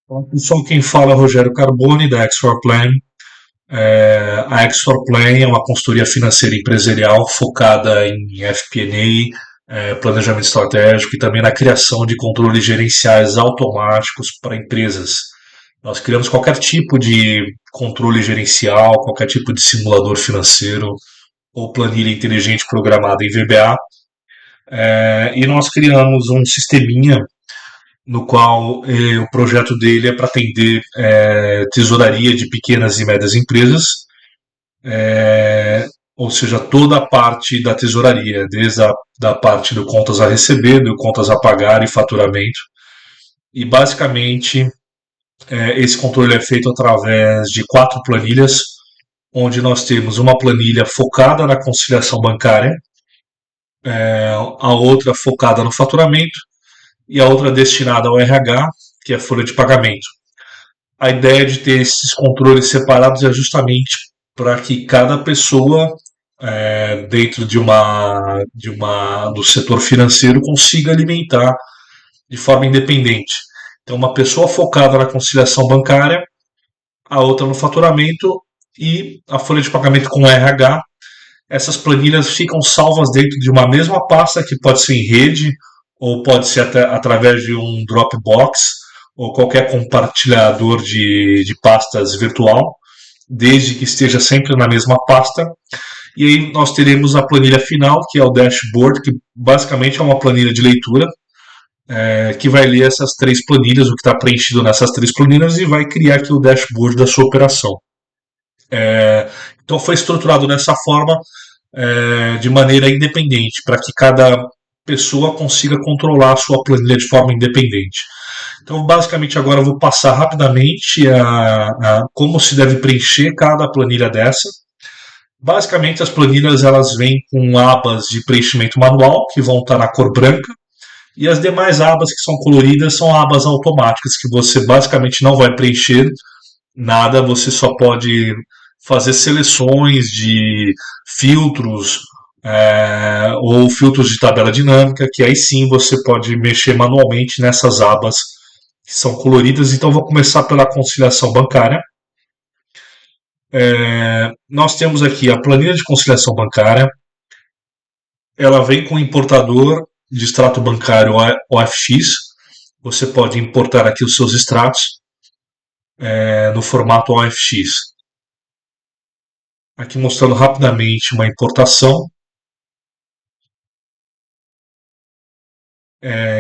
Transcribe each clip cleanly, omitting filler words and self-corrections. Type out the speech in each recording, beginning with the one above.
Olá, pessoal, quem fala é Rogério Carboni, da X4Plan. A X4Plan é uma consultoria financeira empresarial focada em FP&A, planejamento estratégico e também na criação de controles gerenciais automáticos para empresas. Nós criamos qualquer tipo de controle gerencial, qualquer tipo de simulador financeiro ou planilha inteligente programada em VBA, e nós criamos um sisteminha no qual o projeto dele é para atender tesouraria de pequenas e médias empresas, ou seja, toda a parte da tesouraria, desde a da parte do contas a receber, do contas a pagar e faturamento. E basicamente esse controle é feito através de 4 planilhas, onde nós temos uma planilha focada na conciliação bancária, a outra focada no faturamento e a outra destinada ao RH, que é a folha de pagamento. A ideia de ter esses controles separados é justamente para que cada pessoa dentro do setor financeiro consiga alimentar de forma independente. Então, uma pessoa focada na conciliação bancária, a outra no faturamento e a folha de pagamento com RH. Essas planilhas ficam salvas dentro de uma mesma pasta, que pode ser em rede ou pode ser até através de um Dropbox ou qualquer compartilhador de pastas virtual, desde que esteja sempre na mesma pasta. E aí nós teremos a planilha final, que é o dashboard, que basicamente é uma planilha de leitura, que vai ler essas 3 planilhas, o que está preenchido nessas 3 planilhas, e vai criar aqui o dashboard da sua operação. Então foi estruturado dessa forma, de maneira independente, para que cada pessoa consiga controlar a sua planilha de forma independente. Então, basicamente, agora eu vou passar rapidamente a como se deve preencher cada planilha dessa. Basicamente, as planilhas elas vêm com abas de preenchimento manual, que vão estar na cor branca, e as demais abas que são coloridas são abas automáticas, que você basicamente não vai preencher nada, você só pode fazer seleções de filtros, ou filtros de tabela dinâmica, que aí sim você pode mexer manualmente nessas abas que são coloridas. Então vou começar pela conciliação bancária. Nós temos aqui a planilha de conciliação bancária. Ela vem com o importador de extrato bancário OFX. Você pode importar aqui os seus extratos no formato OFX. Aqui mostrando rapidamente uma importação.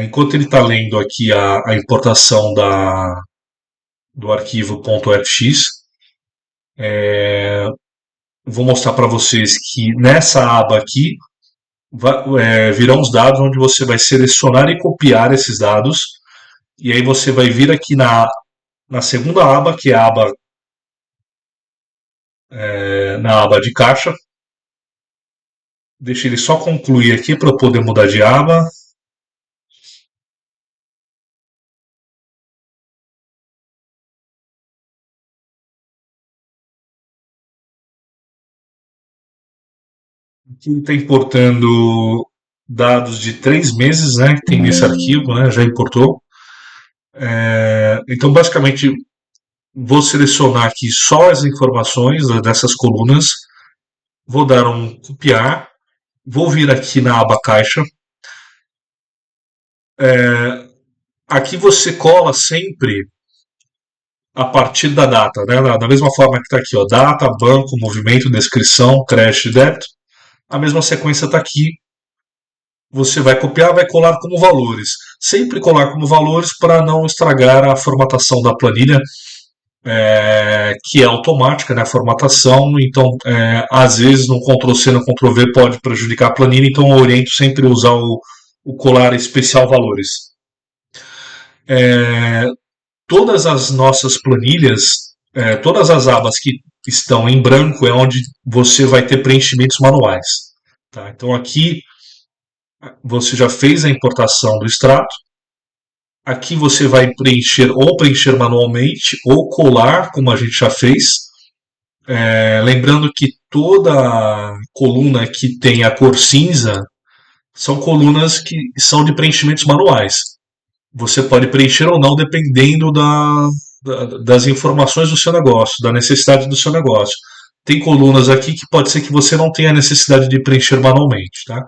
Enquanto ele está lendo aqui a importação do arquivo .fx, vou mostrar para vocês que nessa aba aqui virão os dados onde você vai selecionar e copiar esses dados, e aí você vai vir aqui na segunda aba, que é a aba na aba de caixa. Deixa ele só concluir aqui para eu poder mudar de aba. Aqui ele está importando dados de 3 meses, né, que tem nesse arquivo, né, já importou. Então, basicamente, vou selecionar aqui só as informações dessas colunas, vou dar um copiar, vou vir aqui na aba caixa. Aqui você cola sempre a partir da data, né? Da mesma forma que está aqui, ó, data, banco, movimento, descrição, crédito e débito. A mesma sequência está aqui. Você vai copiar, vai colar como valores. Sempre colar como valores para não estragar a formatação da planilha, que é automática, né, a formatação. Então, às vezes, no Ctrl+C, no Ctrl+V pode prejudicar a planilha, então eu oriento sempre a usar o colar especial valores. Todas as nossas planilhas, todas as abas que estão em branco é onde você vai ter preenchimentos manuais. Tá? Então, aqui você já fez a importação do extrato. Aqui você vai preencher manualmente ou colar, como a gente já fez. Lembrando que toda coluna que tem a cor cinza são colunas que são de preenchimentos manuais. você pode preencher ou não dependendo das informações do seu negócio, da necessidade do seu negócio. Tem colunas aqui que pode ser que você não tenha necessidade de preencher manualmente, tá?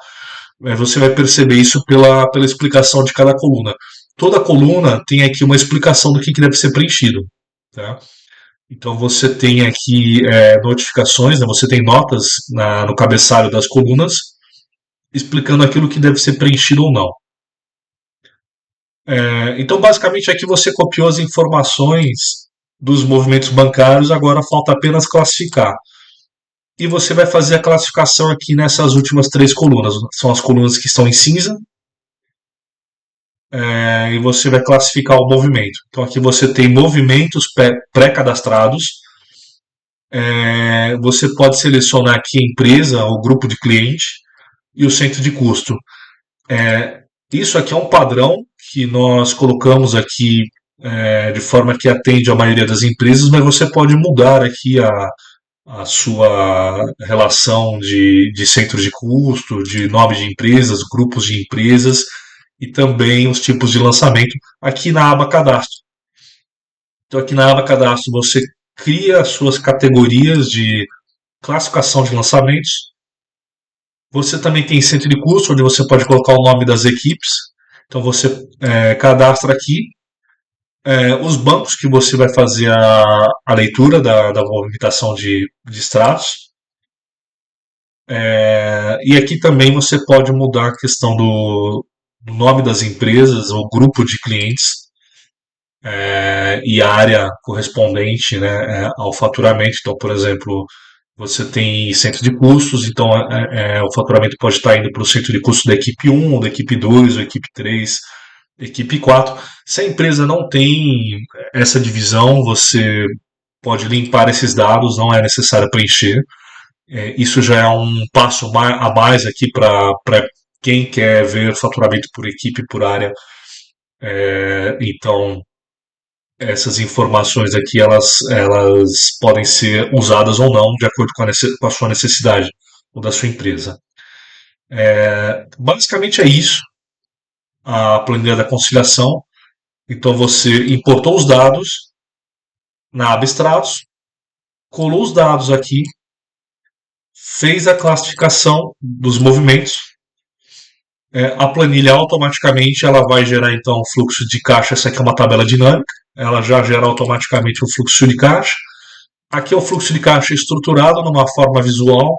Você vai perceber isso pela explicação de cada coluna. Toda coluna tem aqui uma explicação do que deve ser preenchido, tá? Então você tem aqui notificações, né? Você tem notas no cabeçalho das colunas explicando aquilo que deve ser preenchido ou não. Então basicamente aqui você copiou as informações dos movimentos bancários, agora falta apenas classificar. E você vai fazer a classificação aqui nessas últimas três colunas. São as colunas que estão em cinza, e você vai classificar o movimento. Então aqui você tem movimentos pré-cadastrados. Você pode selecionar aqui a empresa, o grupo de cliente e o centro de custo. Isso aqui é um padrão que nós colocamos aqui de forma que atende a maioria das empresas, mas você pode mudar aqui a sua relação de centros de custo, de nome de empresas, grupos de empresas e também os tipos de lançamento aqui na aba Cadastro. Então, aqui na aba Cadastro, você cria as suas categorias de classificação de lançamentos. Você também tem centro de custo, onde você pode colocar o nome das equipes. Então, você cadastra aqui os bancos que você vai fazer a leitura da movimentação de extratos. E aqui também você pode mudar a questão do nome das empresas, ou grupo de clientes, e a área correspondente, né, ao faturamento. Então, por exemplo, você tem centro de custos, então o faturamento pode estar indo para o centro de custos da equipe 1, ou da equipe 2, ou equipe 3, equipe 4. Se a empresa não tem essa divisão, você pode limpar esses dados, não é necessário preencher. Isso já é um passo a mais aqui para quem quer ver faturamento por equipe, por área. Então, essas informações aqui elas podem ser usadas ou não de acordo com a sua necessidade ou da sua empresa. Basicamente é isso, a planilha da conciliação. Então você importou os dados na aba extratos, colou os dados aqui, fez a classificação dos movimentos. A planilha automaticamente ela vai gerar então o fluxo de caixa. Essa aqui é uma tabela dinâmica, ela já gera automaticamente o fluxo de caixa. Aqui é o fluxo de caixa estruturado numa forma visual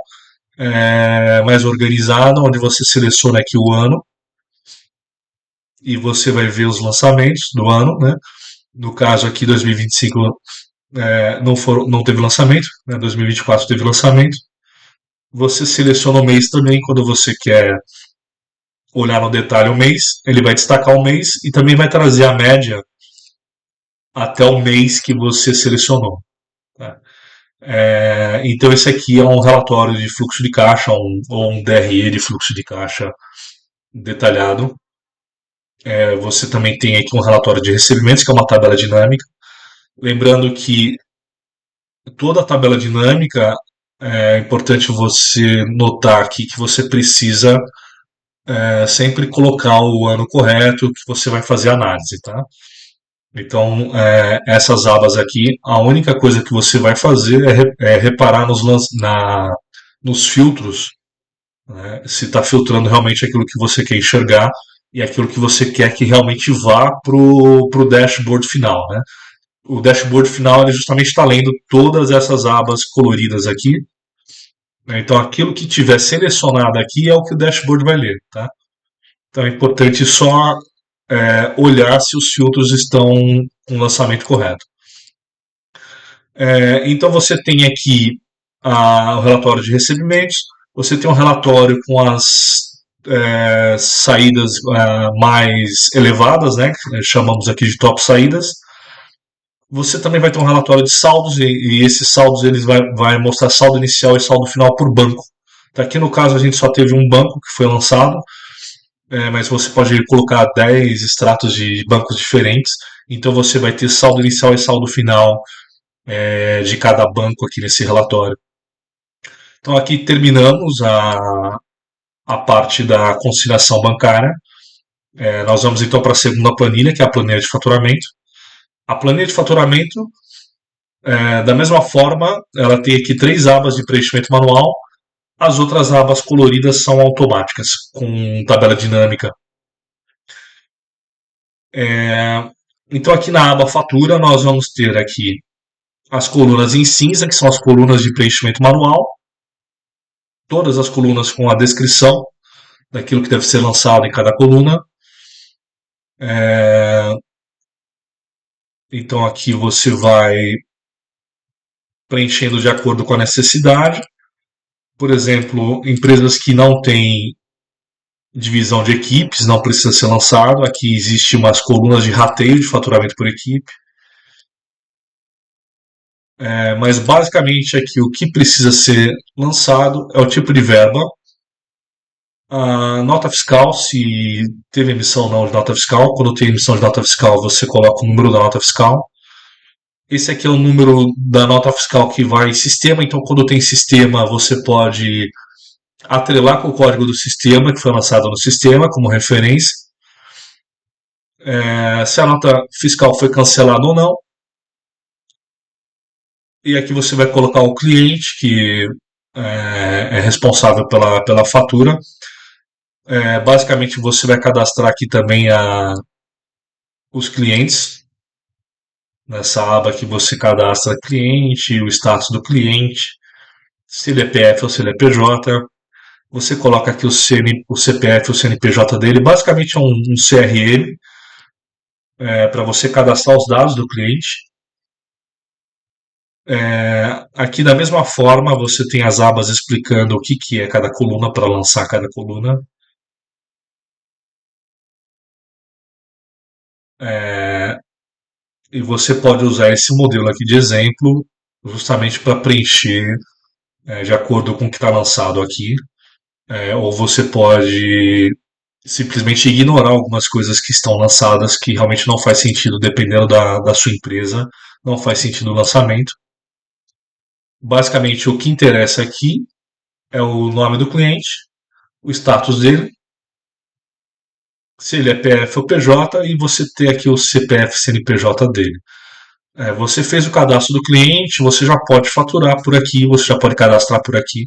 mais organizada, onde você seleciona aqui o ano e você vai ver os lançamentos do ano, né? No caso aqui 2025 não teve lançamento, né? 2024 teve lançamento. Você seleciona o mês também quando você quer olhar no detalhe o mês, ele vai destacar o mês e também vai trazer a média até o mês que você selecionou. Tá? Então esse aqui é um relatório de fluxo de caixa, ou um DRE de fluxo de caixa detalhado. Você também tem aqui um relatório de recebimentos, que é uma tabela dinâmica. Lembrando que toda a tabela dinâmica é importante você notar aqui que você precisa sempre colocar o ano correto que você vai fazer a análise, tá? Então, essas abas aqui, a única coisa que você vai fazer é reparar nos filtros, né? Se está filtrando realmente aquilo que você quer enxergar e aquilo que você quer que realmente vá para o dashboard final, né? O dashboard final ele justamente está lendo todas essas abas coloridas aqui, né? Então, aquilo que tiver selecionado aqui é o que o dashboard vai ler, tá? Então, é importante só olhar se os filtros estão com o lançamento correto. Então você tem aqui o relatório de recebimentos, você tem um relatório com as saídas mais elevadas, né, que chamamos aqui de top saídas. Você também vai ter um relatório de saldos, e esses saldos eles vai mostrar saldo inicial e saldo final por banco. Tá, aqui no caso a gente só teve um banco que foi lançado, mas você pode colocar 10 extratos de bancos diferentes, então você vai ter saldo inicial e saldo final de cada banco aqui nesse relatório. Então aqui terminamos a parte da conciliação bancária. Nós vamos então para a segunda planilha, que é a planilha de faturamento. A planilha de faturamento, da mesma forma, ela tem aqui três abas de preenchimento manual. As outras abas coloridas são automáticas, com tabela dinâmica. É, então aqui na aba fatura nós vamos ter aqui as colunas em cinza, que são as colunas de preenchimento manual, todas as colunas com a descrição daquilo que deve ser lançado em cada coluna. É, então aqui você vai preenchendo de acordo com a necessidade. Por exemplo, empresas que não têm divisão de equipes, não precisa ser lançado. Aqui existe umas colunas de rateio de faturamento por equipe. Mas basicamente aqui o que precisa ser lançado é o tipo de verba, a nota fiscal, se teve emissão ou não de nota fiscal. Quando tem emissão de nota fiscal, você coloca o número da nota fiscal. Esse aqui é o número da nota fiscal que vai em sistema, então quando tem sistema, você pode atrelar com o código do sistema, que foi lançado no sistema, como referência. Se a nota fiscal foi cancelada ou não. E aqui você vai colocar o cliente, que é responsável pela fatura. Basicamente, você vai cadastrar aqui também os clientes. Nessa aba que você cadastra cliente, o status do cliente, se ele é PF ou se ele é PJ. Você coloca aqui o CPF, o CNPJ dele. Basicamente é um CRM para você cadastrar os dados do cliente. Aqui da mesma forma você tem as abas explicando o que é cada coluna para lançar cada coluna. É, e você pode usar esse modelo aqui de exemplo justamente para preencher de acordo com o que está lançado aqui. Ou você pode simplesmente ignorar algumas coisas que estão lançadas que realmente não faz sentido dependendo da sua empresa, não faz sentido o lançamento. Basicamente o que interessa aqui é o nome do cliente, o status dele, se ele é PF ou PJ, e você ter aqui o CPF CNPJ dele. Você fez o cadastro do cliente, você já pode faturar por aqui, você já pode cadastrar por aqui.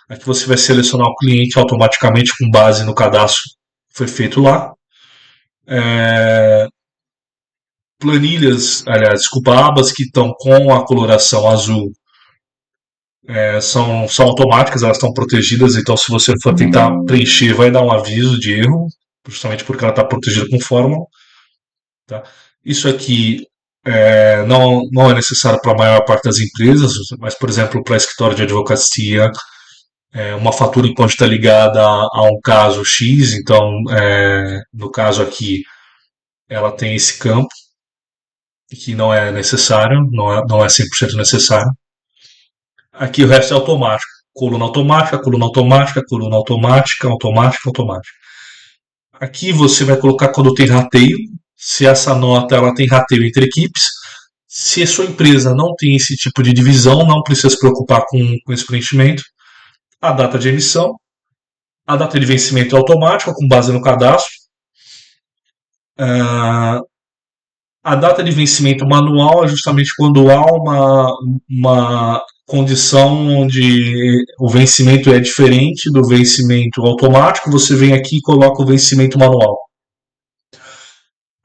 Aqui você vai selecionar o cliente automaticamente com base no cadastro que foi feito lá. É, planilhas, aliás, desculpa, abas que estão com a coloração azul são automáticas, elas estão protegidas, então se você for tentar preencher, vai dar um aviso de erro, justamente porque ela está protegida com fórmula. Tá? Isso aqui não é necessário para a maior parte das empresas, mas, por exemplo, para escritório de advocacia, uma fatura pode estar ligada a um caso X, então, no caso aqui, ela tem esse campo, que não é necessário, não é 100% necessário. Aqui o resto é automático. Coluna automática, coluna automática, coluna automática, automática, automática. Aqui você vai colocar quando tem rateio, se essa nota ela tem rateio entre equipes. Se a sua empresa não tem esse tipo de divisão, não precisa se preocupar com esse preenchimento. A data de emissão, a data de vencimento é automática, com base no cadastro. A data de vencimento manual é justamente quando há uma condição onde o vencimento é diferente do vencimento automático, você vem aqui e coloca o vencimento manual.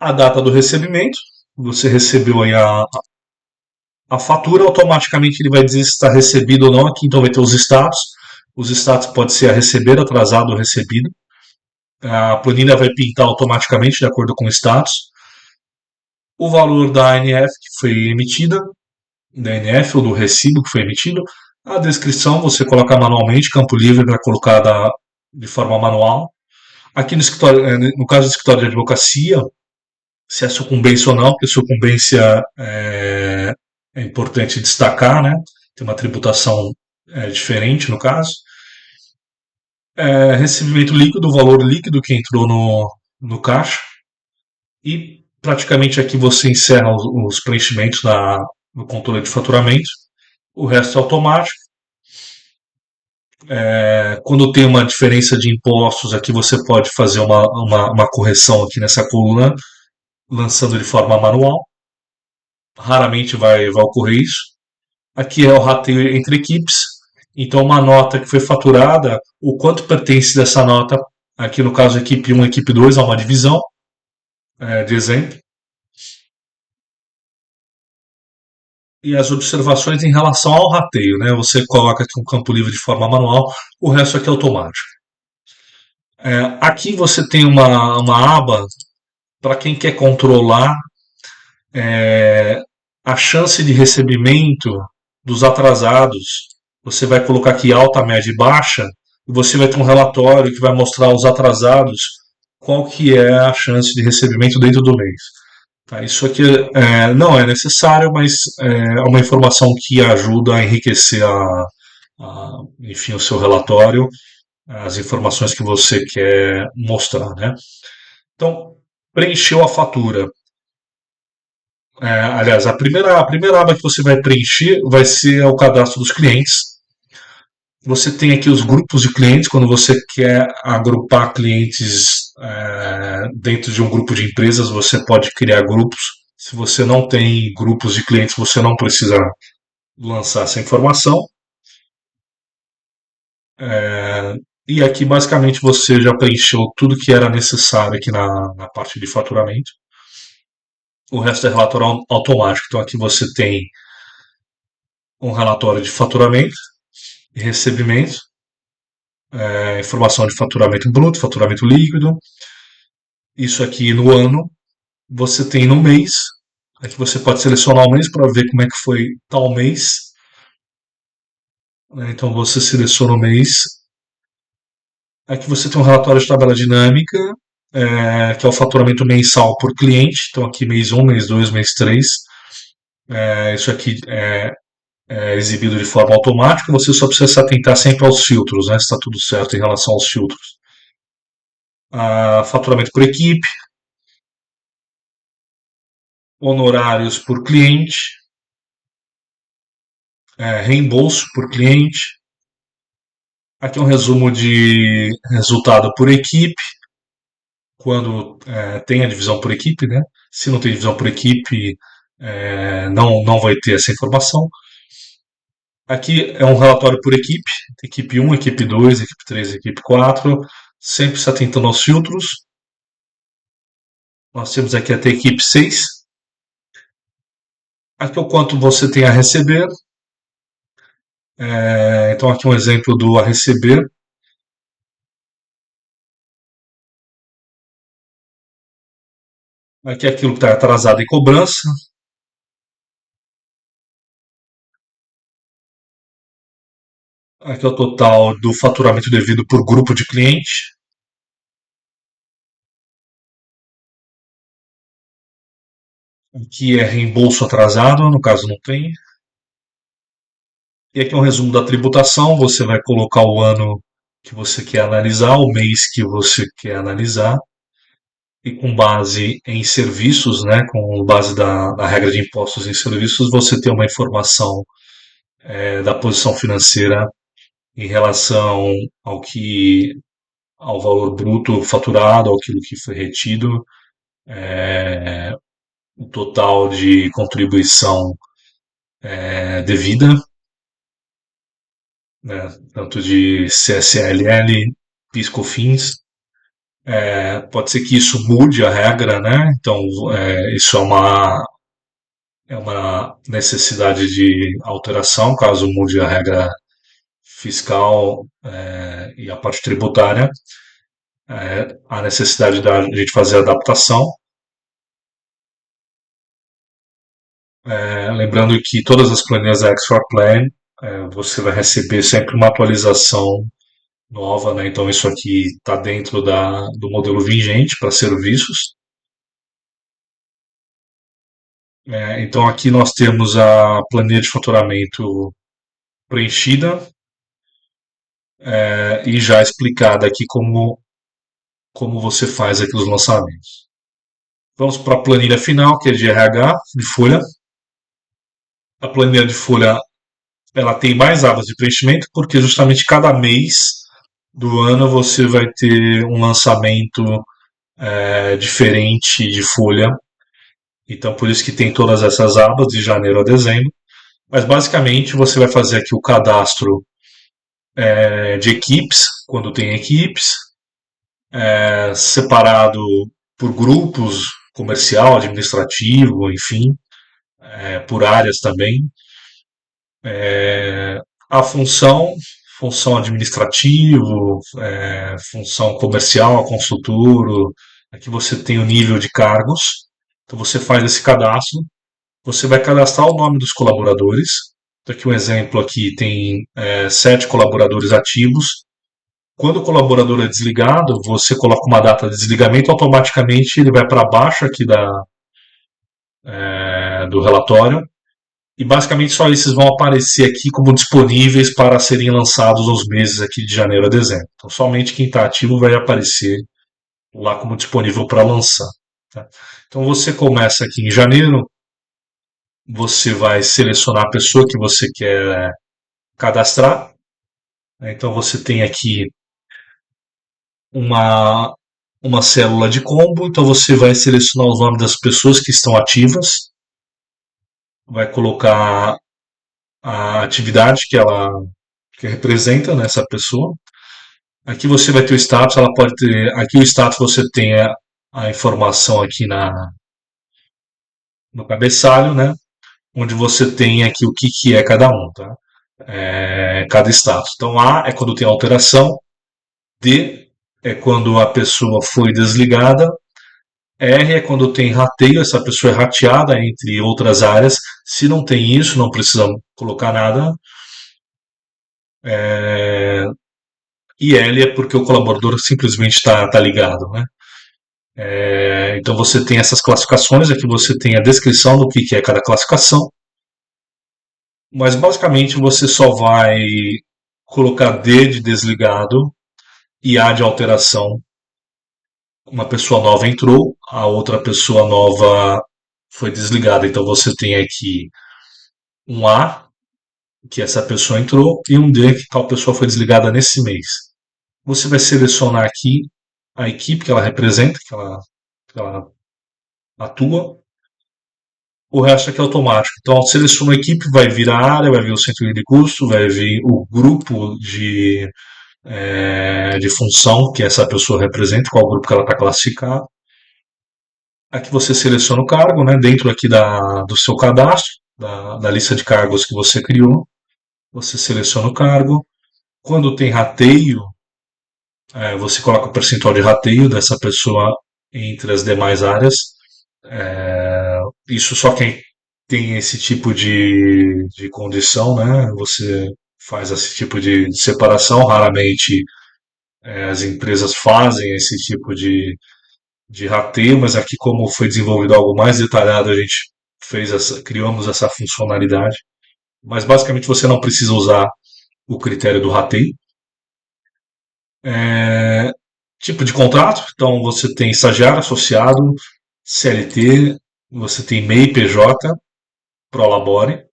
A data do recebimento, você recebeu aí a fatura, automaticamente ele vai dizer se está recebido ou não. Aqui então vai ter os status. Os status pode ser a receber, atrasado ou recebido. A planilha vai pintar automaticamente de acordo com o status. O valor da ANF que foi emitida, da ANF ou do recibo que foi emitido. A descrição você coloca manualmente, campo livre para colocar de forma manual. Aqui no escritório, no caso do escritório de advocacia, se é sucumbência ou não, porque sucumbência é importante destacar, né? Tem uma tributação diferente no caso. Recebimento líquido, o valor líquido que entrou no caixa. E praticamente aqui você encerra os preenchimentos no controle de faturamento. O resto é automático. Quando tem uma diferença de impostos, aqui você pode fazer uma correção aqui nessa coluna, lançando de forma manual. Raramente vai ocorrer isso. Aqui é o rateio entre equipes. Então, uma nota que foi faturada, o quanto pertence dessa nota, aqui no caso, equipe 1, equipe 2, a uma divisão, de exemplo. E as observações em relação ao rateio, né? Você coloca aqui um campo livre de forma manual, o resto aqui é automático. Aqui você tem uma aba para quem quer controlar é, a chance de recebimento dos atrasados. Você vai colocar aqui alta, média e baixa, e você vai ter um relatório que vai mostrar os atrasados, qual que é a chance de recebimento dentro do mês. Tá, isso aqui não é necessário, mas é uma informação que ajuda a enriquecer enfim, o seu relatório, as informações que você quer mostrar, né? Então, preencheu a fatura. Aliás, a primeira aba que você vai preencher vai ser o cadastro dos clientes. Você tem aqui os grupos de clientes, quando você quer agrupar clientes dentro de um grupo de empresas, você pode criar grupos. Se você não tem grupos de clientes, você não precisa lançar essa informação. É, e aqui, basicamente, você já preencheu tudo que era necessário aqui na parte de faturamento. O resto é relatório automático. Então, aqui você tem um relatório de faturamento e recebimento, informação de faturamento bruto, faturamento líquido. Isso aqui no ano. Você tem no mês. Aqui você pode selecionar o mês para ver como é que foi tal mês. Então você seleciona o mês. Aqui você tem um relatório de tabela dinâmica, que é o faturamento mensal por cliente. Então aqui mês um, mês 2, mês 3. Isso aqui é exibido de forma automática. Você só precisa se atentar sempre aos filtros, né? Se está tudo certo em relação aos filtros. Faturamento por equipe, honorários por cliente, reembolso por cliente. Aqui é um resumo de resultado por equipe, quando tem a divisão por equipe, né? Se não tem divisão por equipe, não vai ter essa informação. Aqui é um relatório por equipe 1, equipe 2, equipe 3, equipe 4, sempre se atentando aos filtros. Nós temos aqui até a equipe 6. Aqui é o quanto você tem a receber. Então aqui um exemplo do a receber. Aqui é aquilo que está atrasado em cobrança. Aqui é o total do faturamento devido por grupo de cliente. Aqui é reembolso atrasado, no caso não tem. E aqui é um resumo da tributação. Você vai colocar o ano que você quer analisar, o mês que você quer analisar. E com base em serviços, né, com base da regra de impostos em serviços, você tem uma informação da posição financeira em relação ao que ao valor bruto faturado, aquilo que foi retido, o total de contribuição devida, né, tanto de CSLL, PIS/COFINS. Pode ser que isso mude a regra, né? Então, isso é uma necessidade de alteração, caso mude a regra fiscal e a parte tributária. A necessidade da gente fazer adaptação. Lembrando que todas as planilhas Extra Plan, você vai receber sempre uma atualização nova, né? Então isso aqui está dentro do modelo vigente para serviços. Então aqui nós temos a planilha de faturamento preenchida e já explicada aqui como você faz aqui os lançamentos. Vamos para a planilha final, que é de RH, de folha. A planilha de folha ela tem mais abas de preenchimento porque justamente cada mês do ano você vai ter um lançamento diferente de folha. Então, por isso que tem todas essas abas de janeiro a dezembro. Mas basicamente você vai fazer aqui o cadastro de equipes, quando tem equipes, separado por grupos, comercial, administrativo, enfim, por áreas também. A função administrativo, função comercial, consultor, aqui você tem o nível de cargos. Então você faz esse cadastro, você vai cadastrar o nome dos colaboradores. Então, aqui um exemplo aqui tem 7 colaboradores ativos. Quando o colaborador é desligado, você coloca uma data de desligamento, automaticamente ele vai para baixo aqui do relatório. E basicamente só esses vão aparecer aqui como disponíveis para serem lançados nos meses aqui de janeiro a dezembro. Então somente quem está ativo vai aparecer lá como disponível para lançar. Tá? Então você começa aqui em janeiro, você vai selecionar a pessoa que você quer cadastrar. Então você tem aqui uma, uma célula de combo, então você vai selecionar os nomes das pessoas que estão ativas, vai colocar a atividade que representa nessa pessoa. Aqui você vai ter o status, ela pode ter. Aqui o status você tem a informação aqui no cabeçalho, né? Onde você tem aqui o que é cada um, tá? Cada status. Então A é quando tem alteração, D é quando a pessoa foi desligada, R é quando tem rateio, essa pessoa é rateada entre outras áreas. Se não tem isso, não precisa colocar nada. É, E L é porque o colaborador simplesmente está ligado, né? Então você tem essas classificações, aqui você tem a descrição do que é cada classificação, mas basicamente você só vai colocar D de desligado e A de alteração. Uma pessoa nova entrou, a outra pessoa nova foi desligada. Então você tem aqui um A, que essa pessoa entrou, e um D, que tal pessoa foi desligada nesse mês. Você vai selecionar aqui a equipe que ela representa, que ela atua. O resto aqui é automático. Então, seleciona a equipe, vai vir a área, vai vir o centro de custo, vai vir o grupo de função que essa pessoa representa, qual grupo que ela está classificada. Aqui você seleciona o cargo, né, dentro aqui do seu cadastro, da lista de cargos que você criou. Você seleciona o cargo. Quando tem rateio, você coloca o percentual de rateio dessa pessoa entre as demais áreas. Isso só quem tem esse tipo de condição, né? Você faz esse tipo de separação. Raramente as empresas fazem esse tipo de rateio, mas aqui, como foi desenvolvido algo mais detalhado, a gente criamos essa funcionalidade. Mas basicamente você não precisa usar o critério do rateio. É, tipo de contrato, então você tem estagiário, associado, CLT, você tem MEI, PJ, Prolabore.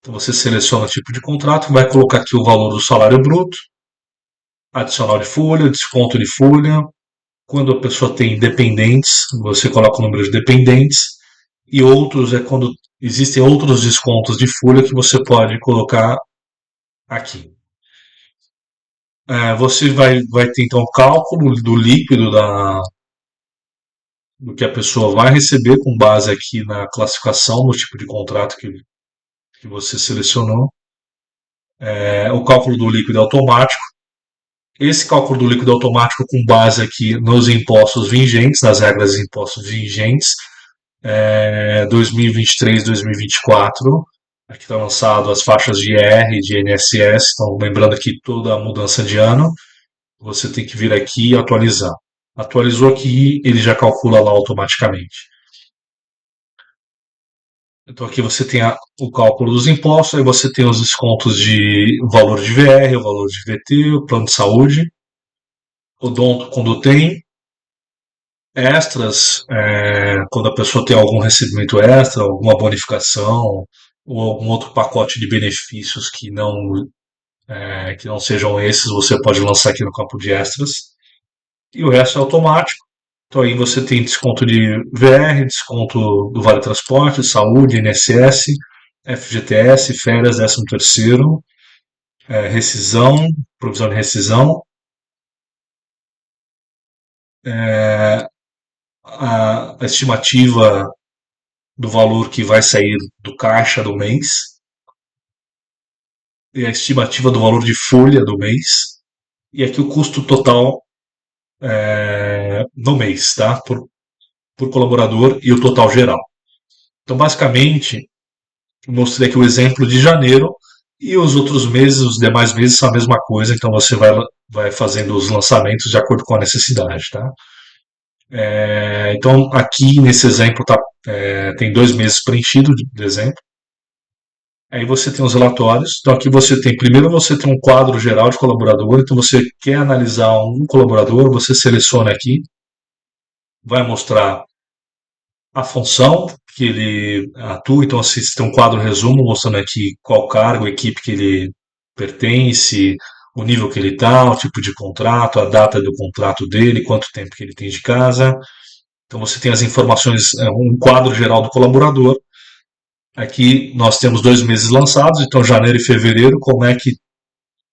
Então você seleciona o tipo de contrato, vai colocar aqui o valor do salário bruto, adicional de folha, desconto de folha. Quando a pessoa tem dependentes, você coloca o número de dependentes. E outros é quando existem outros descontos de folha que você pode colocar aqui. Você vai ter então o cálculo do líquido do que a pessoa vai receber com base aqui na classificação, no tipo de contrato que você selecionou. O cálculo do líquido automático. Esse cálculo do líquido automático com base aqui nos impostos vigentes, nas regras de impostos vigentes, 2023, 2024. Aqui está lançado as faixas de IR e de INSS. Então, lembrando aqui toda a mudança de ano, você tem que vir aqui e atualizar. Atualizou aqui, ele já calcula lá automaticamente. Então aqui você tem o cálculo dos impostos, aí você tem os descontos de valor de VR, o valor de VT, o plano de saúde, odonto quando tem, extras, quando a pessoa tem algum recebimento extra, alguma bonificação, ou algum outro pacote de benefícios que não sejam esses, você pode lançar aqui no campo de extras. E o resto é automático. Então aí você tem desconto de VR, desconto do Vale Transporte, saúde, INSS, FGTS, férias, 13º, rescisão, provisão de rescisão, é, a estimativa do valor que vai sair do caixa do mês e a estimativa do valor de folha do mês e aqui o custo total no mês, tá? Por colaborador e o total geral. Então, basicamente, mostrei aqui o exemplo de janeiro e os outros meses, os demais meses são a mesma coisa, então você vai fazendo os lançamentos de acordo com a necessidade, tá? Então, aqui nesse exemplo tem 2 meses preenchidos de exemplo. Aí você tem os relatórios. Então aqui primeiro você tem um quadro geral de colaborador. Então você quer analisar um colaborador, você seleciona aqui, vai mostrar a função que ele atua. Então assim, você tem um quadro resumo mostrando aqui qual cargo, equipe que ele pertence, o nível que ele está, o tipo de contrato, a data do contrato dele, quanto tempo que ele tem de casa. Então você tem as informações, um quadro geral do colaborador. Aqui nós temos 2 meses lançados, então janeiro e fevereiro, como é que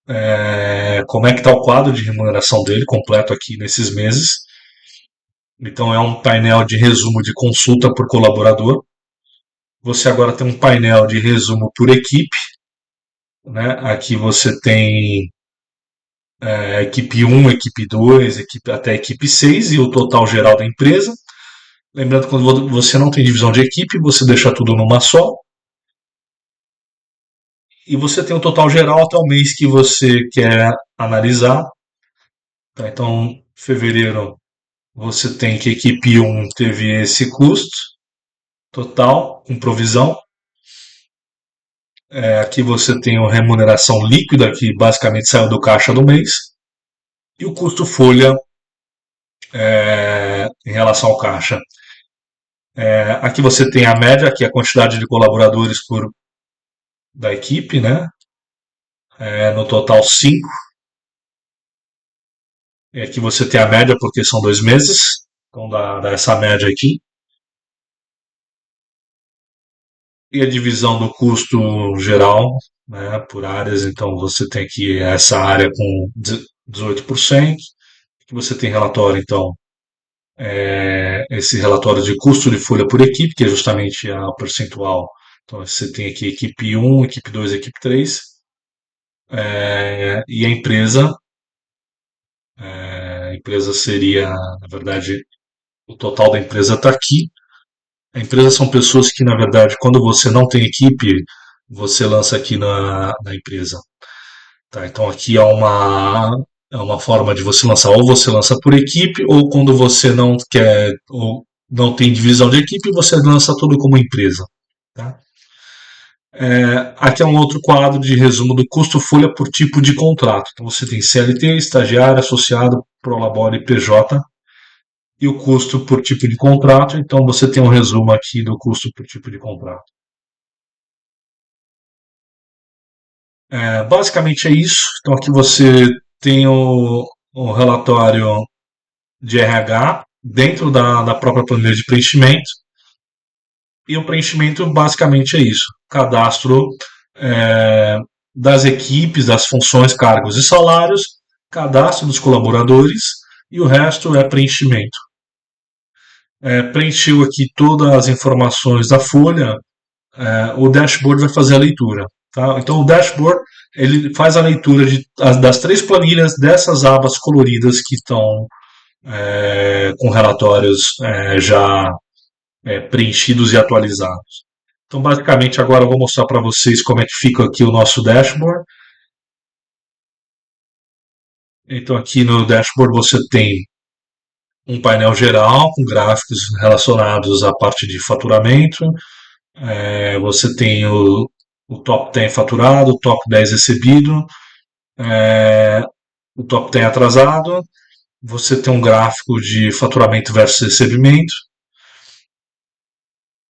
está o quadro de remuneração dele completo aqui nesses meses. Então é um painel de resumo de consulta por colaborador. Você agora tem um painel de resumo por equipe, né? Aqui você tem equipe 1, equipe 2, até equipe 6 e o total geral da empresa. Lembrando que quando você não tem divisão de equipe, você deixa tudo numa só. E você tem o total geral até o mês que você quer analisar. Tá? Então, fevereiro, você tem que a equipe 1 teve esse custo total, com provisão. Aqui você tem a remuneração líquida, que basicamente saiu do caixa do mês. E o custo folha em relação ao caixa. Aqui você tem a média, que é a quantidade de colaboradores da equipe, né? No total 5. E aqui você tem a média, porque são 2 meses. Então dá essa média aqui. E a divisão do custo geral, né, por áreas. Então você tem aqui essa área com 18%. Que você tem relatório, então, esse relatório de custo de folha por equipe, que é justamente a percentual. Então você tem aqui equipe 1, equipe 2, equipe 3. E a empresa seria, na verdade, o total da empresa está aqui. A empresa são pessoas que, na verdade, quando você não tem equipe, você lança aqui na empresa. Tá? Então aqui é uma forma de você lançar, ou você lança por equipe, ou quando você não quer, ou não tem divisão de equipe, você lança tudo como empresa. Tá? Aqui é um outro quadro de resumo do custo folha por tipo de contrato. Então você tem CLT, estagiário, associado, Prolabore e PJ, e o custo por tipo de contrato. Então você tem um resumo aqui do custo por tipo de contrato. Basicamente é isso. Então aqui você tem o relatório de RH dentro da própria planilha de preenchimento. E o preenchimento basicamente é isso: cadastro é, das equipes, das funções, cargos e salários, cadastro dos colaboradores e o resto é preenchimento. Preencheu aqui todas as informações da folha, o dashboard vai fazer a leitura. Tá? Então o dashboard ele faz a leitura das 3 planilhas dessas abas coloridas que estão com relatórios já preenchidos e atualizados. Então, basicamente, agora eu vou mostrar para vocês como é que fica aqui o nosso dashboard. Então, aqui no dashboard você tem um painel geral com gráficos relacionados à parte de faturamento. Você tem o top 10 faturado, o top 10 recebido, o top 10 atrasado. Você tem um gráfico de faturamento versus recebimento.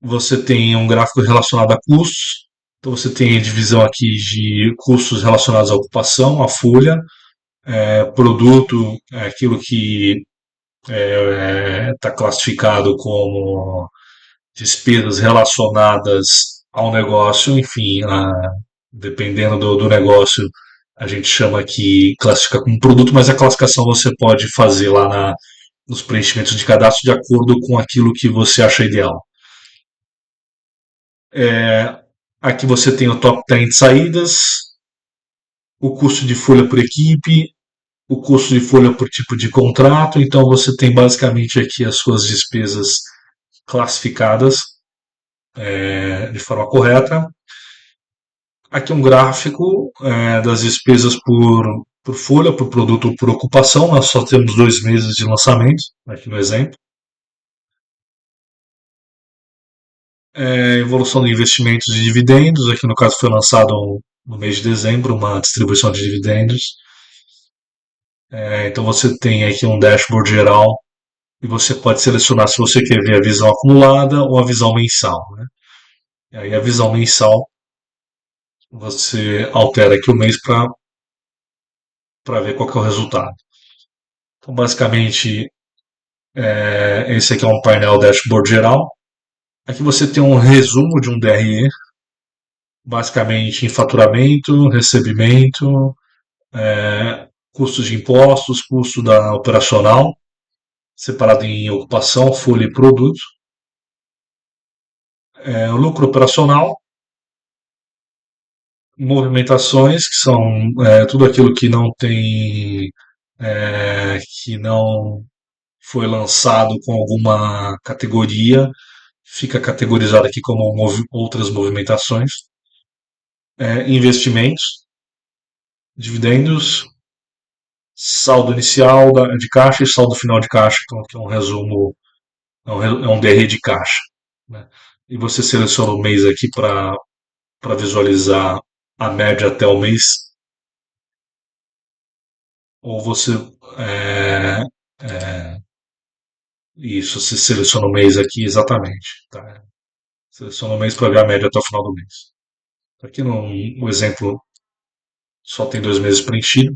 Você tem um gráfico relacionado a custos. Então você tem a divisão aqui de custos relacionados à ocupação, à folha, produto, é aquilo que está classificado como despesas relacionadas ao negócio, enfim, dependendo do negócio, a gente chama aqui, classifica como produto, mas a classificação você pode fazer lá nos preenchimentos de cadastro de acordo com aquilo que você acha ideal. Aqui você tem o top 10 de saídas, o custo de folha por equipe, o custo de folha por tipo de contrato, então você tem basicamente aqui as suas despesas classificadas de forma correta. Aqui um gráfico das despesas por folha, por produto ou por ocupação. Nós só temos 2 meses de lançamento, aqui no exemplo. Evolução de investimentos e dividendos. Aqui no caso foi lançado no mês de dezembro uma distribuição de dividendos. Então você tem aqui um dashboard geral e você pode selecionar se você quer ver a visão acumulada ou a visão mensal, né? E aí a visão mensal você altera aqui o mês para ver qual que é o resultado. Então basicamente esse aqui é um painel dashboard geral. Aqui você tem um resumo de um DRE, basicamente em faturamento, recebimento, custos de impostos, custo da operacional, separado em ocupação, folha e produto, lucro operacional, movimentações, que são tudo aquilo que não tem, que não foi lançado com alguma categoria, fica categorizado aqui como outras movimentações, investimentos, dividendos, saldo inicial de caixa e saldo final de caixa, que é um resumo, é um DRE de caixa, né? E você seleciona o mês aqui para visualizar a média até o mês, ou você é, é, isso, você seleciona o mês aqui exatamente, tá? Seleciona o mês para ver a média até o final do mês. Aqui no exemplo só tem 2 meses preenchido.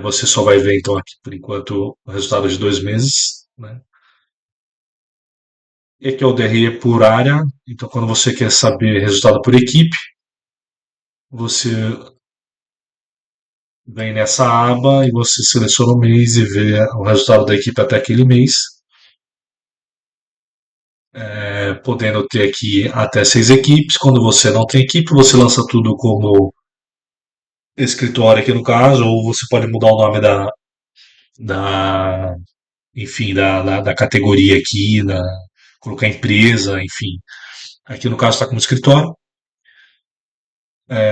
Você só vai ver então aqui por enquanto o resultado de 2 meses, né? E aqui é o DRE por área. Então, quando você quer saber resultado por equipe, você vem nessa aba e você seleciona o mês e vê o resultado da equipe até aquele mês, podendo ter aqui até 6 equipes. Quando você não tem equipe, você lança tudo como escritório aqui no caso, ou você pode mudar o nome da enfim, da categoria aqui, colocar empresa, enfim. Aqui no caso está como escritório.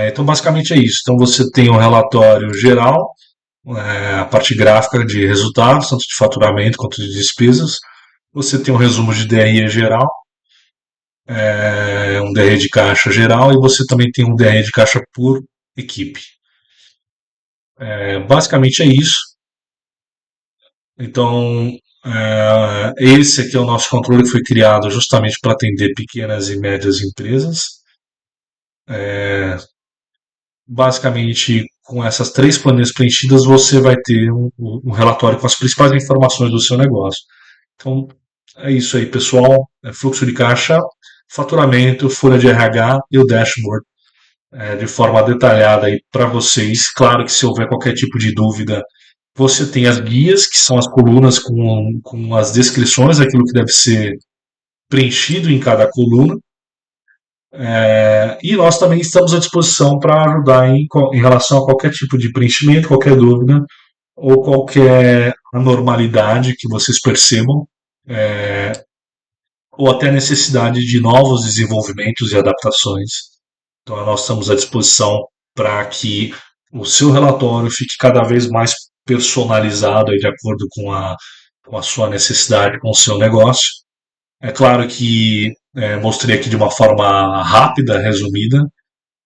Então, basicamente é isso. Então, você tem um relatório geral, a parte gráfica de resultados, tanto de faturamento quanto de despesas. Você tem um resumo de DRE geral, um DRE de caixa geral e você também tem um DRE de caixa por equipe. Basicamente é isso. Então, esse aqui é o nosso controle que foi criado justamente para atender pequenas e médias empresas. Basicamente, com essas 3 planilhas preenchidas, você vai ter um relatório com as principais informações do seu negócio. Então, é isso aí, pessoal. Fluxo de caixa, faturamento, folha de RH e o dashboard de forma detalhada aí para vocês. Claro que se houver qualquer tipo de dúvida, você tem as guias, que são as colunas com as descrições daquilo que deve ser preenchido em cada coluna. E nós também estamos à disposição para ajudar em relação a qualquer tipo de preenchimento, qualquer dúvida ou qualquer anormalidade que vocês percebam, ou até necessidade de novos desenvolvimentos e adaptações. Então, nós estamos à disposição para que o seu relatório fique cada vez mais personalizado de acordo com a sua necessidade, com o seu negócio. É claro que mostrei aqui de uma forma rápida, resumida,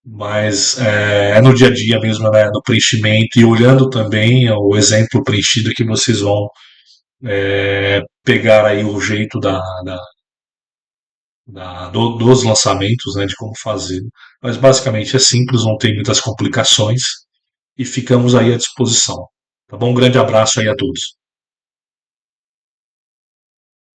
mas é no dia a dia mesmo, né, no preenchimento e olhando também o exemplo preenchido que vocês vão pegar aí o jeito dos lançamentos, né, de como fazer. Mas basicamente é simples, não tem muitas complicações e ficamos aí à disposição. Tá bom? Um grande abraço aí a todos.